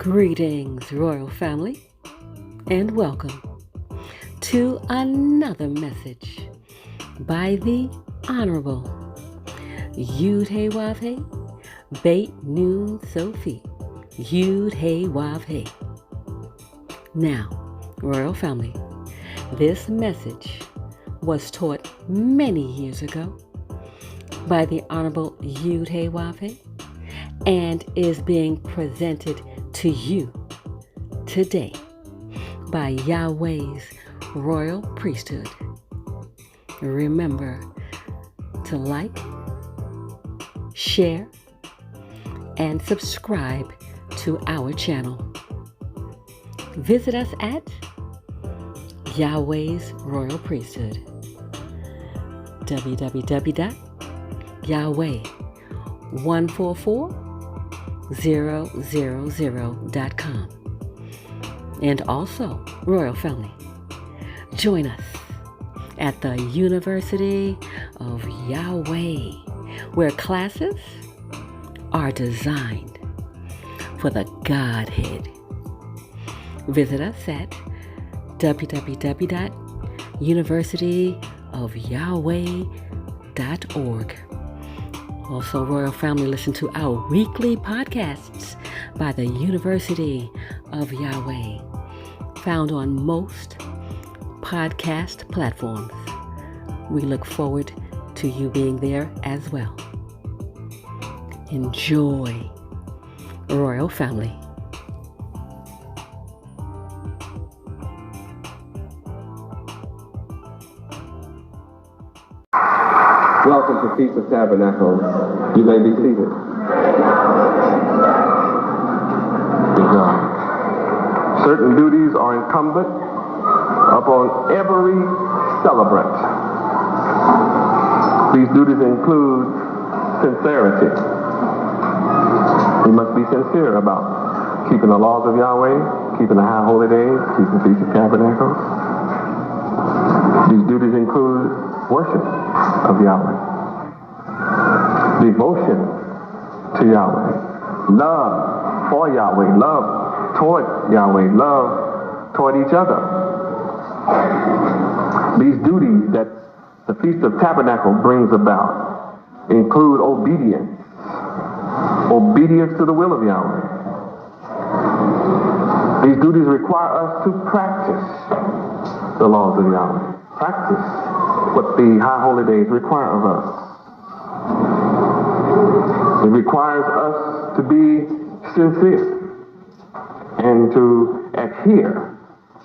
Greetings, royal family, and welcome to another message by the Honorable Yud-Hey-Wav-Hey, Beit Nun Sophie, Yud-Hey-Wav-Hey. Now, royal family, this message was taught many years ago by the Honorable Yud-Hey-Wav-Hey and is being presented to you today by Yahweh's royal priesthood. Remember to like, share, and subscribe to our channel. Visit us at Yahweh's royal priesthood, www.yahweh144000.com. And also, royal family, join us at the University of Yahweh, where classes are designed for the Godhead. Visit us at www.universityofyahweh.org. Also, royal family, listen to our weekly podcasts by the University of Yahweh, found on most podcast platforms. We look forward to you being there as well. Enjoy, royal family. Welcome to Feast of Tabernacles. You may be seated. Certain duties are incumbent upon every celebrant. These duties include sincerity. We must be sincere about keeping the laws of Yahweh, keeping the high holy days, keeping the Feast of Tabernacles. These duties include worship of Yahweh, devotion to Yahweh, love for Yahweh, love toward Yahweh, love toward each other. These duties that the Feast of Tabernacle brings about include obedience to the will of Yahweh. These duties require us to practice the laws of Yahweh, practice what the high holy days require of us. It requires us to be sincere and to adhere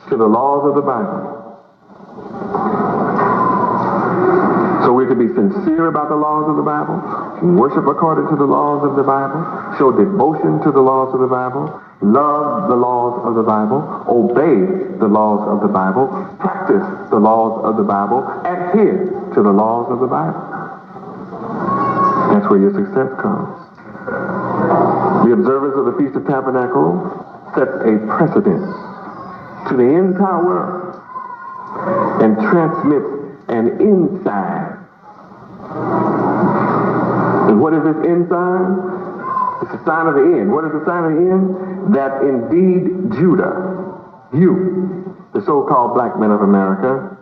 to the laws of the Bible. So we're to be sincere about the laws of the Bible, worship according to the laws of the Bible, show devotion to the laws of the Bible, love the laws of the Bible, obey the laws of the Bible, practice the laws of the Bible, adhere to the laws of the Bible. That's where your success comes. The observance of the Feast of Tabernacles sets a precedent to the entire world and transmits an insight. And what is this insight? It's a sign of the end. What is the sign of the end? That indeed Judah, you, the so-called black men of America,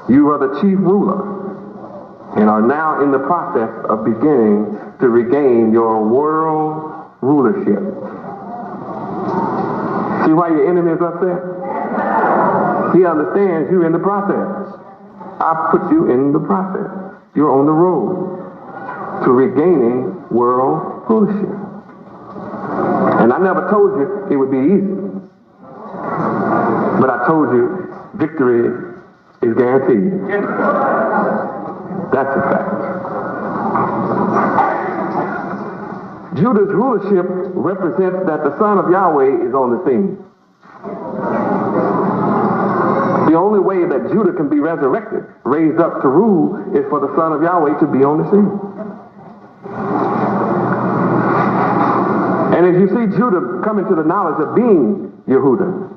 you are the chief ruler and are now in the process of beginning to regain your world rulership. See why your enemy is upset? He understands you're in the process. I put you in the process. You're on the road to regaining world rulership. And I never told you it would be easy. But I told you victory is guaranteed. That's a fact. Judah's rulership represents that the Son of Yahweh is on the scene. The only way that Judah can be resurrected, raised up to rule, is for the Son of Yahweh to be on the scene. And as you see Judah coming to the knowledge of being Yehudah,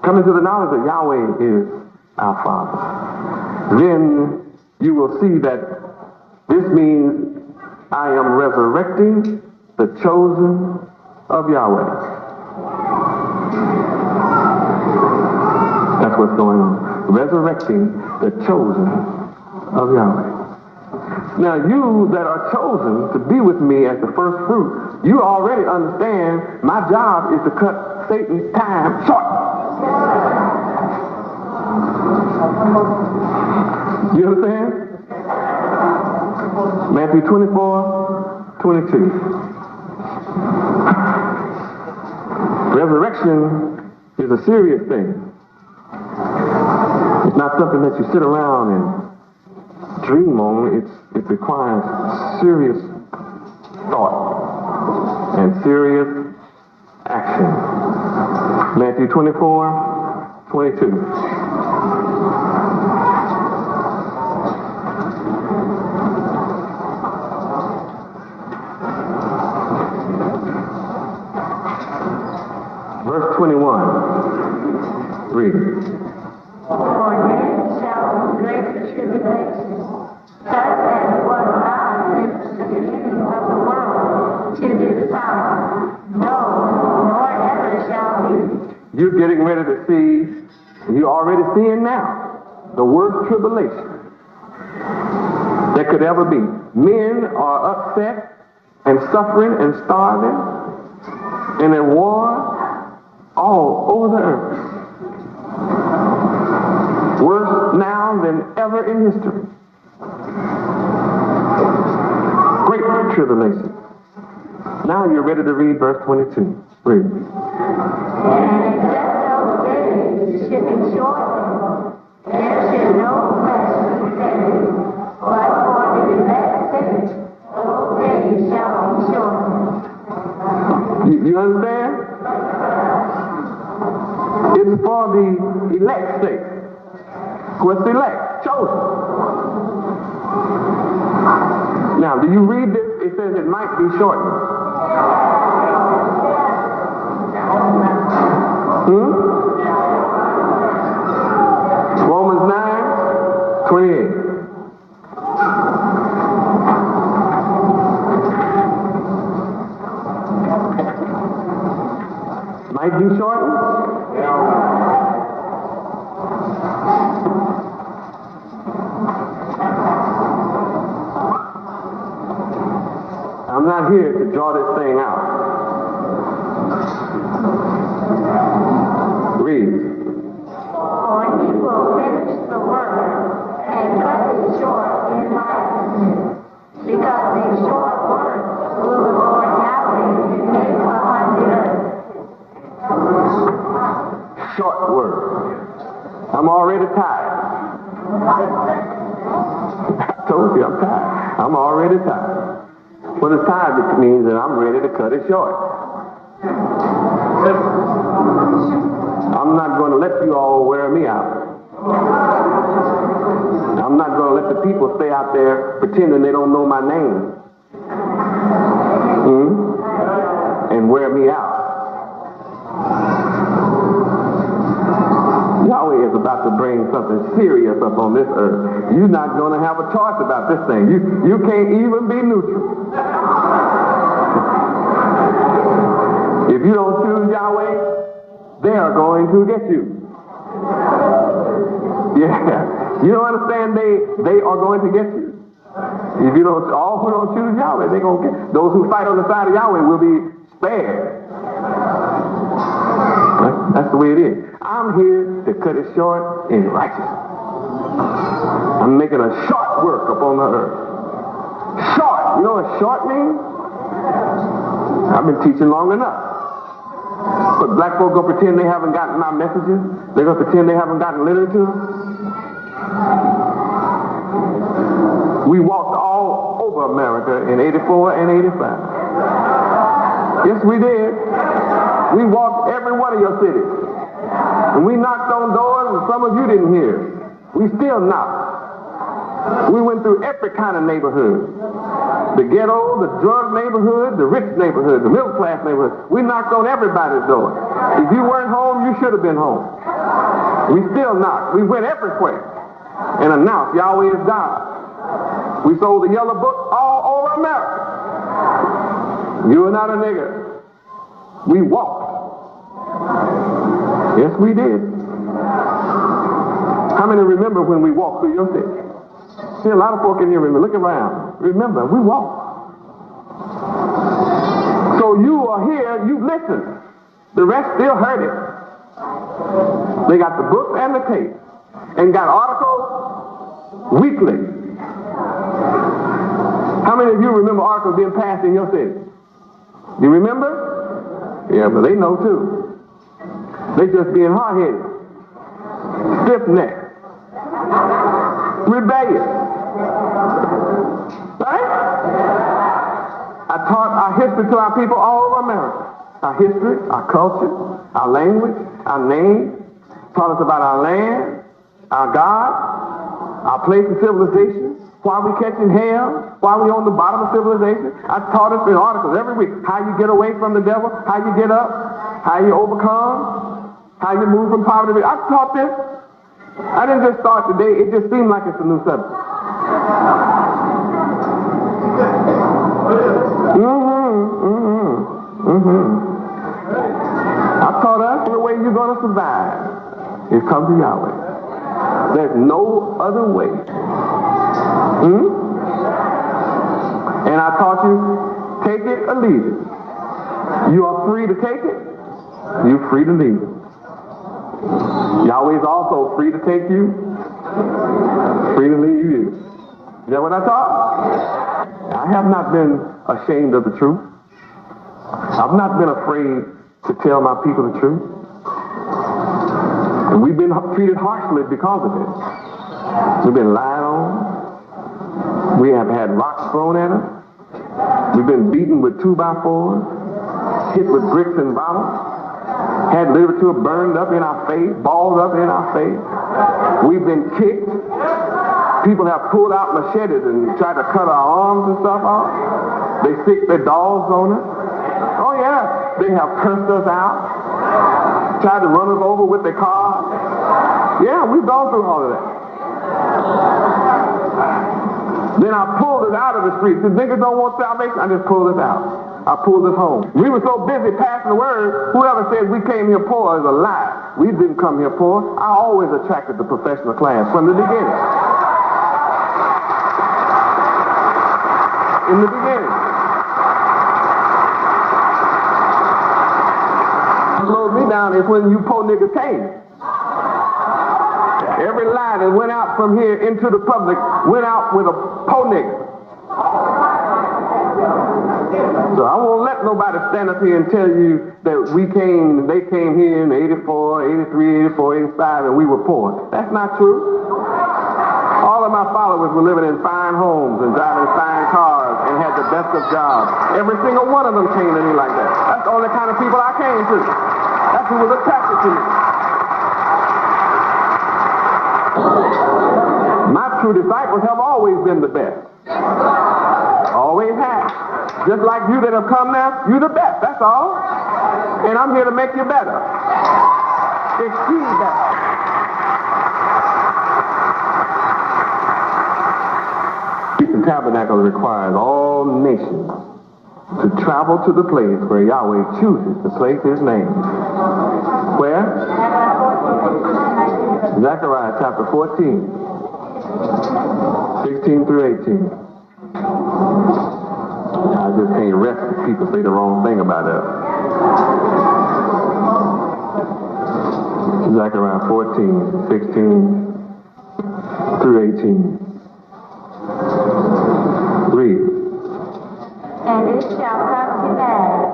coming to the knowledge that Yahweh is our Father, then you will see that this means I am resurrecting the chosen of Yahweh. That's what's going on. Resurrecting the chosen of Yahweh. Now you that are chosen to be with me as the first fruit, you already understand my job is to cut Satan's time short. You understand? Matthew 24:22. Resurrection is a serious thing. It's not something that you sit around and dream on. It requires serious thought and serious action. Matthew 24:22. Verse 21. Read. For men shall be great tribulation, such as was not since the beginning of the world to this time, no, nor ever shall be. You're getting ready to see, you're already seeing now, the worst tribulation that could ever be. Men are upset and suffering and starving and at war all over the earth. Worse now than ever in history. Great tribulation. Now you're ready to read verse 22. Read. And except those days should be shortened, there should no flesh be saved, but for the elect's sake, those days shall be shortened. You understand? It's for the elect's sake. What's the elect? Chosen. Now, do you read this? It says it might be shortened. Romans 9:28. Might be shortened? I'm not here to draw this thing out. Read. For he will finish the work and cut it short in righteousness, because a short work will the Lord Yahweh make upon the earth. Short word. I'm already tired. I told you I'm tired. I'm already tired. What is tired? It means that I'm ready to cut it short. I'm not going to let you all wear me out. I'm not going to let the people stay out there pretending they don't know my name. And wear me out. Yahweh is about to bring something serious up on this earth. You're not going to have a choice about this thing. You can't even be neutral. If you don't choose Yahweh, they are going to get you. Yeah. You don't understand? They are going to get you. If you don't, all who don't choose Yahweh, they're going to get. Those who fight on the side of Yahweh will be spared. That's the way it is. I'm here to cut it short in righteousness. I'm making a short work upon the earth. Short. You know what short means? I've been teaching long enough. But black folk gonna pretend they haven't gotten my messages? They're gonna pretend they haven't gotten literature? We walked all over America in 84 and 85. Yes, we did. We walked every one of your cities. And we knocked on doors and some of you didn't hear. We still knock. We went through every kind of neighborhood. The ghetto, the drug neighborhood, the rich neighborhood, the middle class neighborhood. We knocked on everybody's door. If you weren't home, you should have been home. We still knocked. We went everywhere and announced Yahweh is God. We sold the yellow book all over America. You are not a nigger. We walked. Yes, we did. How many remember when we walked through your city? See, a lot of folk in here remember. Look around. Remember, we walked. So you are here, you listen. The rest still heard it. They got the book and the tape. And got articles weekly. How many of you remember articles being passed in your city? You remember? Yeah, but they know too. They just being hard-headed, stiff-necked, rebellious. Right? I taught our history to our people all over America. Our history, our culture, our language, our name. Taught us about our land, our God, our place of civilization, why we catching hell, why we on the bottom of civilization. I taught us in articles every week how you get away from the devil, how you get up, how you overcome, how you move from poverty. I taught this. I didn't just start today. It just seemed like it's a new subject. I taught us the way you're going to survive is come to Yahweh. There's no other way. And I taught you, take it or leave it. You are free to take it. You're free to leave it. Yahweh is also free to take you, free to leave you. Is that what I taught? I have not been ashamed of the truth. I've not been afraid to tell my people the truth. And we've been treated harshly because of it. We've been lied on. We have had rocks thrown at us. We've been beaten with 2x4s, hit with bricks and bottles, had literature burned up in our face, balled up in our face. We've been kicked. People have pulled out machetes and tried to cut our arms and stuff off. They stick their dogs on us. Oh yeah, they have cursed us out, tried to run us over with their cars. Yeah, we've gone through all of that. Then I pulled it out of the street. The niggas don't want salvation. I just pulled it out. I pulled it home. We were so busy passing the word, whoever said we came here poor is a lie. We didn't come here poor. I always attracted the professional class from the beginning. In the beginning. What slowed me down is when you poor niggas came. Every lie that went out from here into the public went out with a poor nigga. So I won't let nobody stand up here and tell you that they came here in 84, 83, 84, 85, and we were poor. That's not true. All of my followers were living in fine homes and driving fine cars and had the best of jobs. Every single one of them came to me like that. That's the only kind of people I came to. That's who was attracted to me. My true disciples have always been the best. Always have. Just like you that have come now, you're the best, that's all. And I'm here to make you better. Exceed better. The tabernacle requires all nations to travel to the place where Yahweh chooses to place his name. Where? Zechariah chapter 14, 16 through 18. I just can't rest if people say the wrong thing about that. Zechariah 14, 16 through 18. Read. And it shall come to pass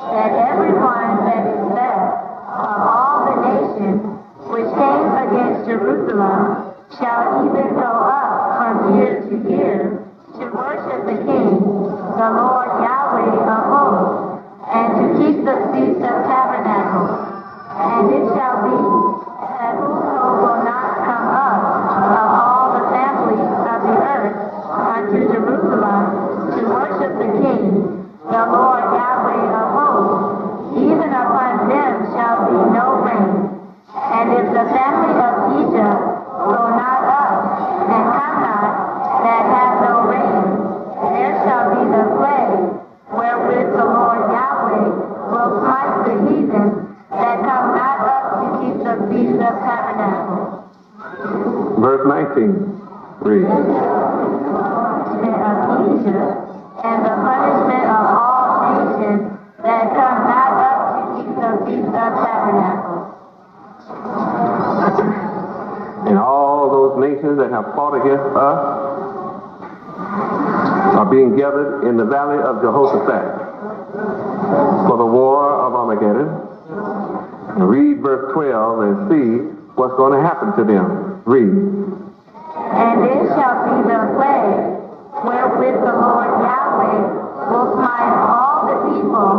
that everyone that is left of all the nations which came against Jerusalem shall even go up from year to year to worship the King, the Lord Yahweh of hosts, and to keep the Feast of Tabernacles. And it shall be that whoso will not come up of all the families of the earth unto Jerusalem to worship the King, the Lord Yahweh of hosts, even upon them shall be no rain. And if the family of Egypt go not up and come not, that have no rain, there shall be the plague wherewith the Lord Yahweh will smite the heathen that come not up to keep the Feast of Tabernacles. 19. Read. Of Egypt, and the punishment of all nations that come not up to keep the Feast of Tabernacles. And all those nations that have fought against us are being gathered in the valley of Jehoshaphat for the war of Armageddon. Read verse 12 and see what's going to happen to them. Read. And it shall be the plague wherewith the Lord Yahweh will smite all the people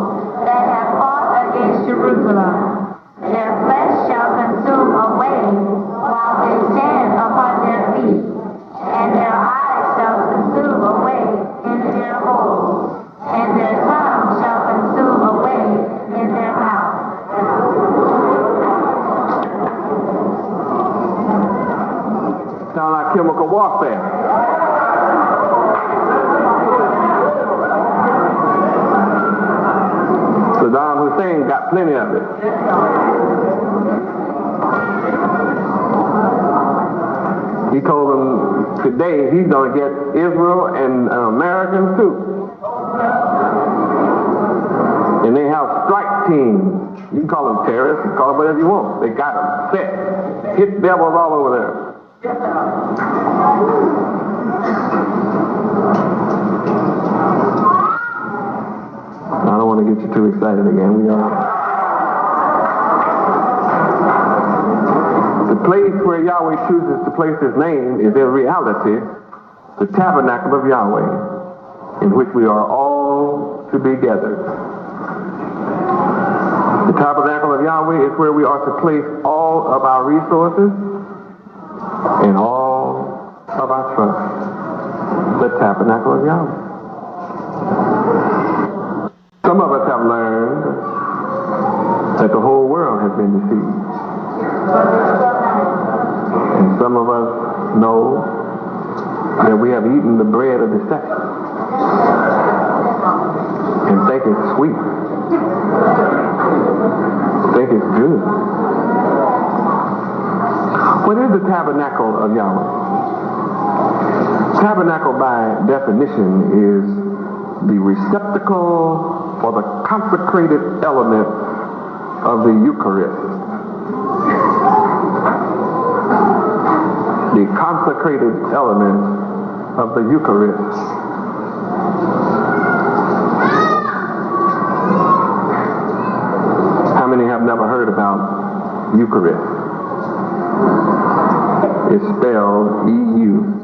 that have fought against Jerusalem. Their flesh shall consume away while they stand upon their feet, and their eyes shall consume away in their holes, and their tongue shall consume away in their mouth. Sound like chemical warfare. Saddam Hussein got plenty of it. He told them today he's going to get Israel and Americans too. And they have strike teams. You can call them terrorists, you can call them whatever you want. They got them set. Hit devils all over there. I don't want to get you too excited again. We are. The place where Yahweh chooses to place his name is in reality the Tabernacle of Yahweh, in which we are all to be gathered. The Tabernacle of Yahweh is where we are to place all of our resources and all of our trust. The Tabernacle of Yahweh. Some of us have learned that the whole world has been deceived. And some of us know that we have eaten the bread of deception and think it's sweet. Think it's good. What is the Tabernacle of Yahweh? Tabernacle by definition is the receptacle for the consecrated element of the Eucharist. The consecrated element of the Eucharist. How many have never heard about Eucharist? It's spelled E-U-C-H-A-R-I-S-T.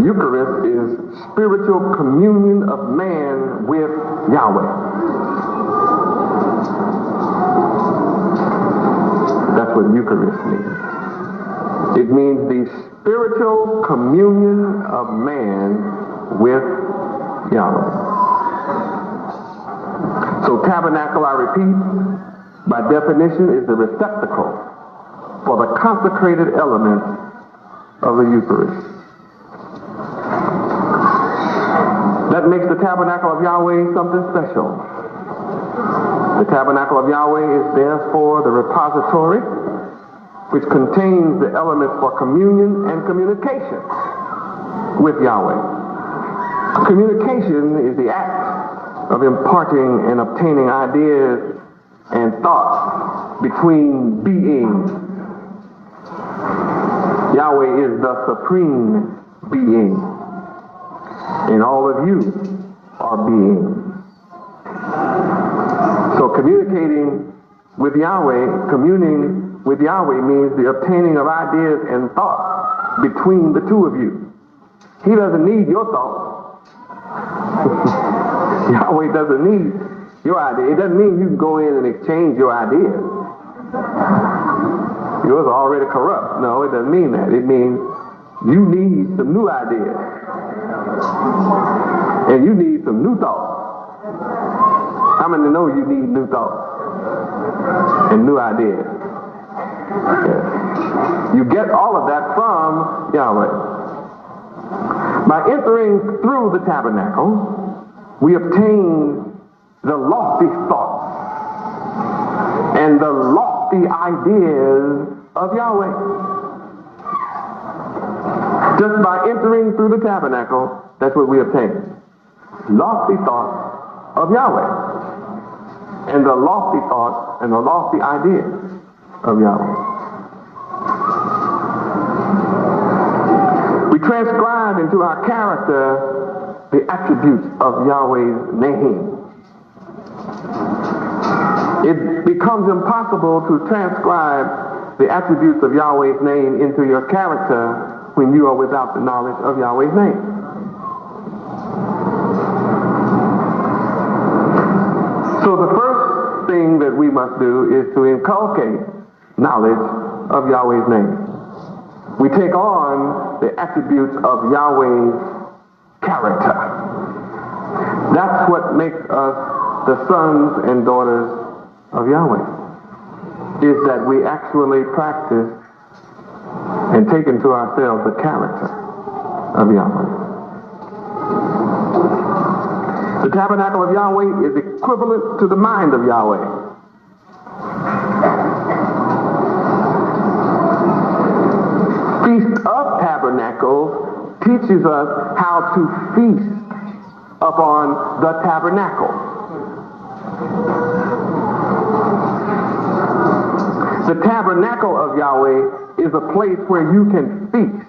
Eucharist is spiritual communion of man with Yahweh. That's what Eucharist means. It means the spiritual communion of man with Yahweh. So tabernacle, I repeat, by definition is the receptacle for the consecrated element of the Eucharist. That makes the Tabernacle of Yahweh something special. The Tabernacle of Yahweh is therefore the repository which contains the elements for communion and communication with Yahweh. Communication is the act of imparting and obtaining ideas and thoughts between beings. Yahweh is the supreme being, and all of you are beings. So communicating with Yahweh, communing with Yahweh means the obtaining of ideas and thoughts between the two of you. He doesn't need your thoughts. Yahweh doesn't need your idea. It doesn't mean you can go in and exchange your ideas. Yours are already corrupt. No, it doesn't mean that. It means you need some new ideas. And you need some new thoughts. How many know you need new thoughts and new ideas? Yes. You get all of that from Yahweh. By entering through the tabernacle, we obtain the lofty thoughts and the lofty ideas of Yahweh. Just by entering through the tabernacle, that's what we obtain. Lofty thoughts of Yahweh. And the lofty thoughts and the lofty ideas of Yahweh. We transcribe into our character the attributes of Yahweh's name. It becomes impossible to transcribe the attributes of Yahweh's name into your character when you are without the knowledge of Yahweh's name. So the first thing that we must do is to inculcate knowledge of Yahweh's name. We take on the attributes of Yahweh's character. That's what makes us the sons and daughters of Yahweh, is that we actually practice and take into ourselves the character of Yahweh. The tabernacle of Yahweh is equivalent to the mind of Yahweh. Feast of Tabernacles teaches us how to feast upon the tabernacle. The tabernacle of Yahweh is a place where you can feast.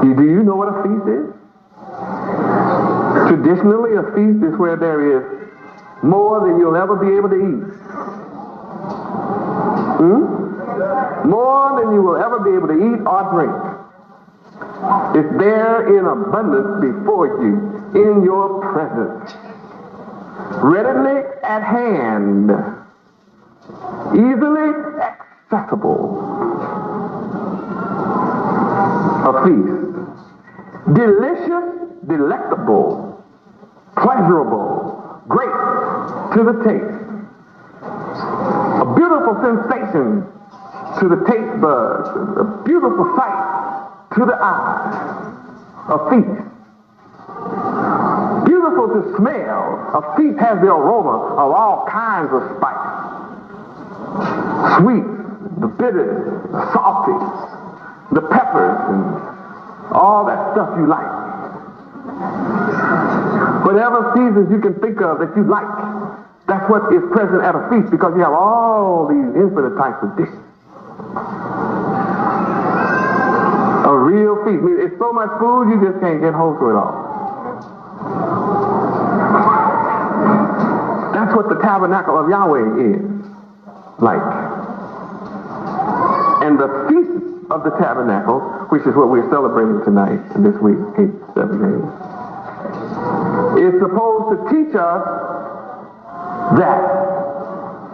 Do you know what a feast is? Traditionally, a feast is where there is more than you'll ever be able to eat. More than you will ever be able to eat or drink. It's there in abundance before you, in your presence. Readily at hand. Easily accessible. A feast. Delicious, delectable, pleasurable, great to the taste. A beautiful sensation to the taste buds, a beautiful sight to the eyes. A feast. Beautiful to smell. A feast has the aroma of all kinds of spice. Sweet, the bitter, the salty, the peppers, and all that stuff you like. Whatever seasons you can think of that you like, that's what is present at a feast, because you have all these infinite types of dishes. A real feast. I mean, it's so much food you just can't get hold to it all. That's what the tabernacle of Yahweh is like. And the feast of the tabernacle, which is what we're celebrating tonight and this week, 8, 7 days, is supposed to teach us that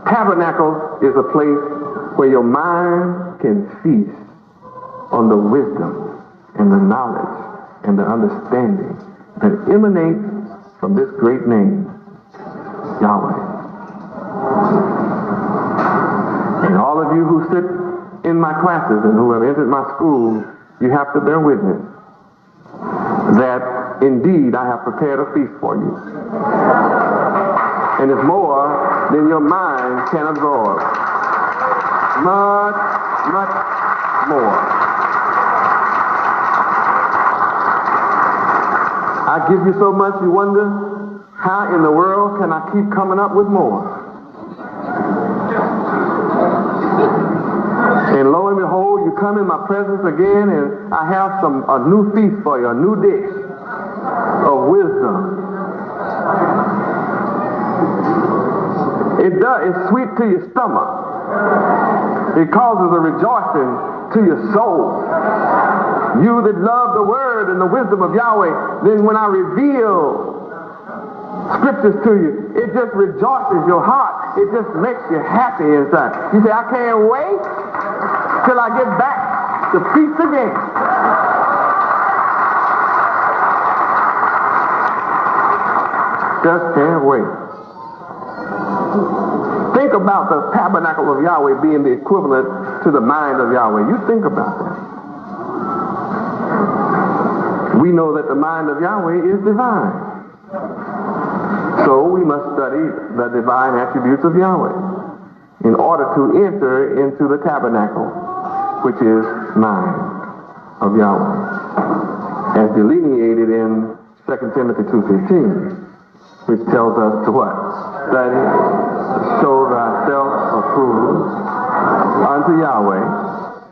tabernacle is a place where your mind can feast on the wisdom and the knowledge and the understanding that emanates from this great name, Yahweh. And all of you who sit in my classes and who have entered my school, you have to bear witness that indeed I have prepared a feast for you. And it's more than your mind can absorb. Much, much more. I give you so much you wonder, how in the world can I keep coming up with more? And lo and behold, you come in my presence again, and I have a new feast for you, a new dish of wisdom. It's sweet to your stomach. It causes a rejoicing to your soul. You that love the word and the wisdom of Yahweh, then when I reveal scriptures to you, it just rejoices your heart. It just makes you happy inside. You say, I can't wait till I get back to feast again. Just can't wait. Think about the tabernacle of Yahweh being the equivalent to the mind of Yahweh. You think about that. We know that the mind of Yahweh is divine. So we must study the divine attributes of Yahweh in order to enter into the tabernacle, which is mind of Yahweh, as delineated in 2 Timothy 2:15, which tells us to what? Study, show thyself approved unto Yahweh,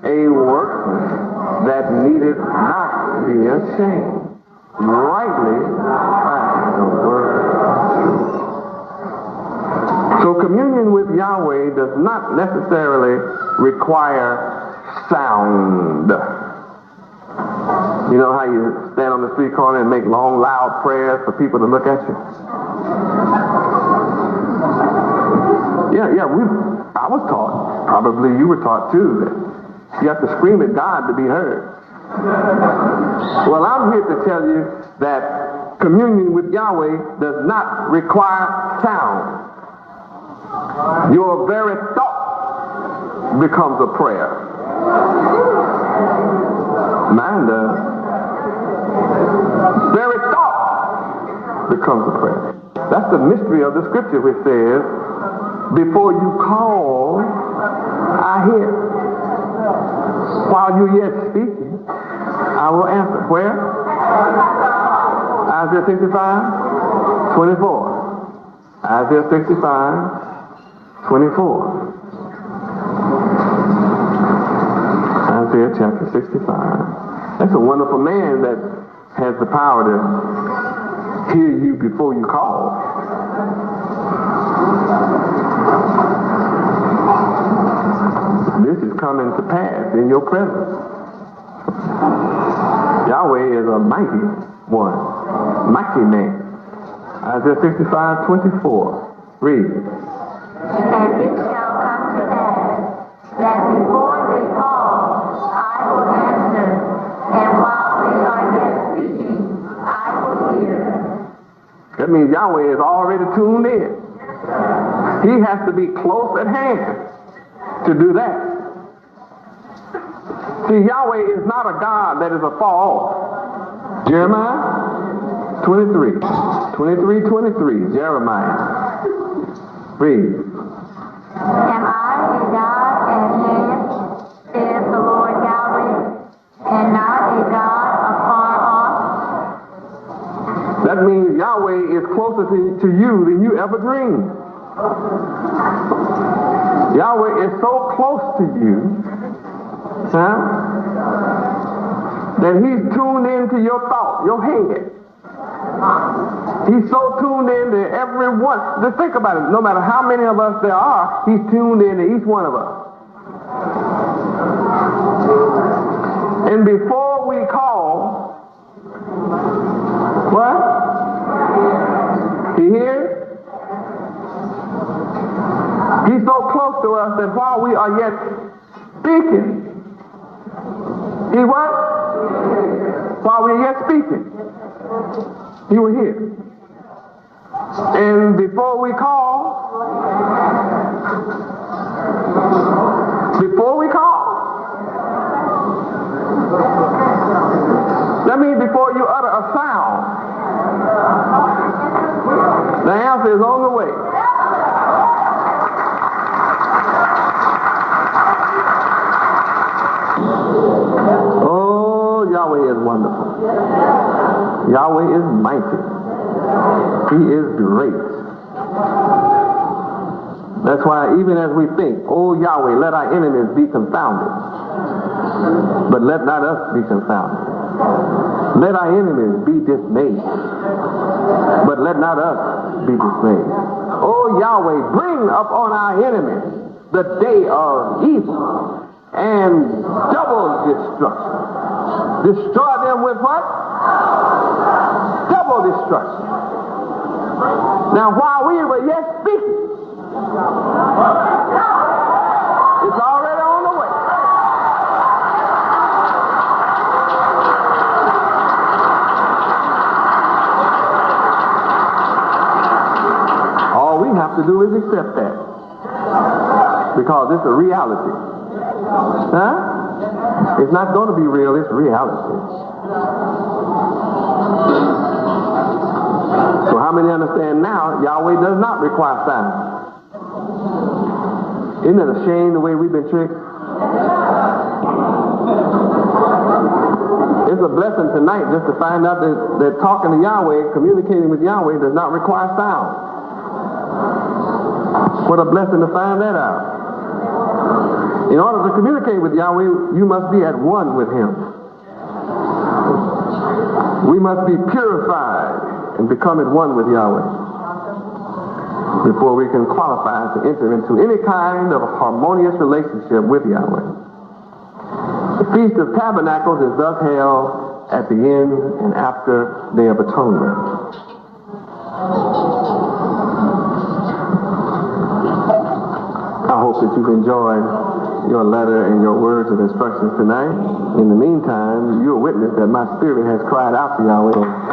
a workman that needeth not be ashamed, rightly dividing the word of truth. So communion with Yahweh does not necessarily require sound. You know how you stand on the street corner and make long, loud prayers for people to look at you? I was taught, probably you were taught too, that you have to scream at God to be heard. Well, I'm here to tell you that communion with Yahweh does not require sound. Your very thought becomes a prayer. Mine does. Very thought becomes a prayer. That's the mystery of the scripture, which says, before you call, I hear. While you're yet speaking, I will answer. Where? Isaiah 65:24. Isaiah 65:24. Isaiah chapter 65. That's a wonderful man that has the power to hear you before you call. This is coming to pass in your presence. Yahweh is a mighty one, mighty man. Isaiah 65:24. Read. And it shall come to pass that before they call, I will answer, and while they are yet speaking, I will hear. That means Yahweh is already tuned in. He has to be close at hand to do that. See, Yahweh is not a God that is afar off. Jeremiah 23:23. Jeremiah. Read. Am I a God at hand, saith the Lord Yahweh, and not a God afar off? That means Yahweh is closer to you than you ever dreamed. Yahweh is so close to you, that he's tuned into your thought, your head. He's so tuned into everyone. Just think about it. No matter how many of us there are, he's tuned into each one of us. And before we call, what? He hears? He's so close to us that while we are yet speaking, he what? While we are yet speaking, he will hear. And before we call, that means before you utter a sound, the answer is on the way. Oh, Yahweh is wonderful. Yahweh is mighty. He is great. That's why even as we think, oh Yahweh, let our enemies be confounded, but let not us be confounded. Let our enemies be dismayed, but let not us be dismayed. Oh Yahweh, bring upon our enemies the day of evil and double destruction. Destroy them with what? Double destruction. Now while we were yet speaking, it's already on the way. All we have to do is accept that, because it's a reality. It's not going to be real, it's reality. So how many understand now Yahweh does not require signs? Isn't it a shame the way we've been tricked? It's a blessing tonight just to find out that talking to Yahweh, communicating with Yahweh does not require sound. What a blessing to find that out. In order to communicate with Yahweh, you must be at one with Him. We must be purified and become at one with Yahweh before we can qualify to enter into any kind of harmonious relationship with Yahweh. The Feast of Tabernacles is thus held at the end and after Day of Atonement. I hope that you've enjoyed your letter and your words of instructions tonight. In the meantime, you're a witness that my spirit has cried out to Yahweh.